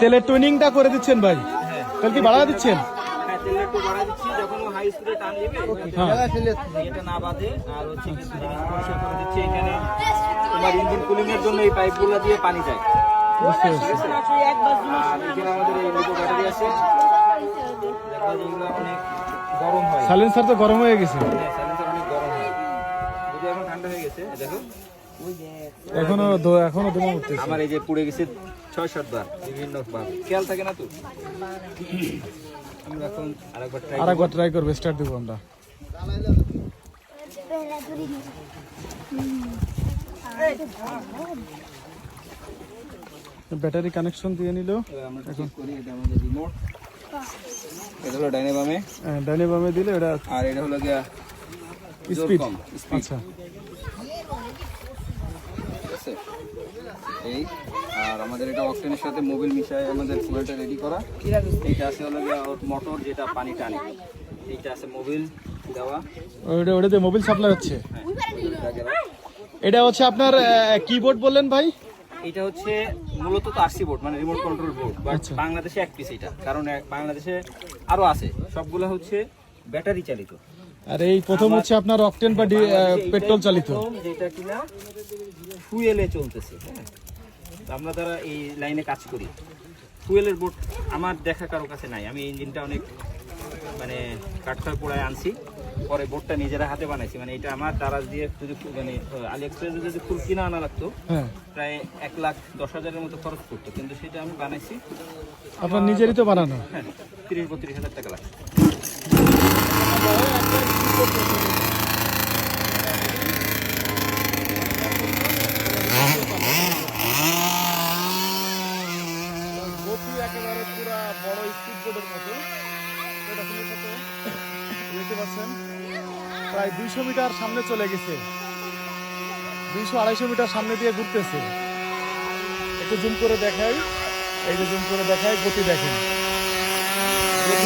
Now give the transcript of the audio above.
তেলের টুইনিংটা করে দিচ্ছেন ভাই, তেল কি বাড়া দিচ্ছেন? হ্যাঁ, তেল একটু বাড়াই দিচ্ছি, যখন হাই স্পিডে টান দিবে এটা না বাঁধে। আর হচ্ছে কিছু জিনিস পরিষ্কার করে দিচ্ছি। এখানে তোমার ইঞ্জিন কুলিং এর জন্য এই পাইপগুলো দিয়ে পানি যায়। বুঝতে পারছি। আর এখানে আমাদের এই লিথো ব্যাটারি আছে, দেখো যেগুলো অনেক গরম হয়। সাইলেন্সার তো গরম হয়ে গেছে, হ্যাঁ, সাইলেন্সার অনেক গরম হয়, যদি এখন ঠান্ডা হয়ে গেছে। দেখো এখনো ধোঁয়া উঠতেছে। আমার এই যে পুড়ে গেছে 6-7 বার, বিভিন্ন বার, খেয়াল থাকে না তো। আমরা এখন আরেকবার ট্রাই করবো, স্টার্ট দেবো আমরা। ব্যাটারি কানেকশন দিয়ে নিল। আমরা চেক করি, এটা আমাদের রিমোট, এটা হলো ডাইনাবামে, ডাইনাবামে দিলে এটা আর এটা হলো গিয়া স্পিড। স্পিড। আচ্ছা, ঠিক আছে এই। আর আমাদের এটা অক্টেনের সাথে মোবিল মিশায় আমাদের ফুয়েলটা রেডি করা। এইটা আছে হলো গিয়া ওর মোটর, যেটা পানি টানে। এইটা আছে মোবিল দেওয়া। ওটাতে মোবিল সাপ্লাই হচ্ছে। হ্যাঁ, এটা হচ্ছে আপনার কিবোর্ড বললেন ভাই? এটা হচ্ছে মূলত তো আরসি বোর্ড, মানে রিমোট কন্ট্রোল বোর্ড, বাট আচ্ছা। বাংলাদেশে এক পিস এটা, কারণ বাংলাদেশে আরো আছে, সবগুলো হচ্ছে ব্যাটারি চালিত। আর এই প্রথম হচ্ছে আপনার অকটেন বা পেট্রোল চালিত, যেটা কিনা ফুয়েলে চলতেছে। হ্যাঁ, তো আমরা যারা এই লাইনে কাজ করি, ফুয়েলের বোর্ড আমার দেখা কারো কাছে নাই। আমি ইঞ্জিনটা অনেক মানে কাঠখড় পোড়ায় আনছি, পরে বোর্ডটা নিজেরা হাতে বানাইছি। মানে এটা আমার দারাজ দিয়ে যদি মানে আলি এক্সপ্রেসে যদি ফুল কিনা আনা লাগতো, হ্যাঁ, প্রায় 1,10,000-এর মতো খরচ করতো, কিন্তু সেটা আমি বানাইছি। আপনার নিজেরই তো বানানো? হ্যাঁ, 30-32 হাজার টাকা লাগছে। একেবারে পুরো বড় স্পিড বোর্ডের মতো। দেখতে পাচ্ছেন প্রায় 200 মিটার সামনে চলে গেছে, 200-250 মিটার সামনে দিয়ে ঘুরতেছে। একটু জুম করে দেখাই, এই যে জুম করে দেখাই, গতি দেখেন।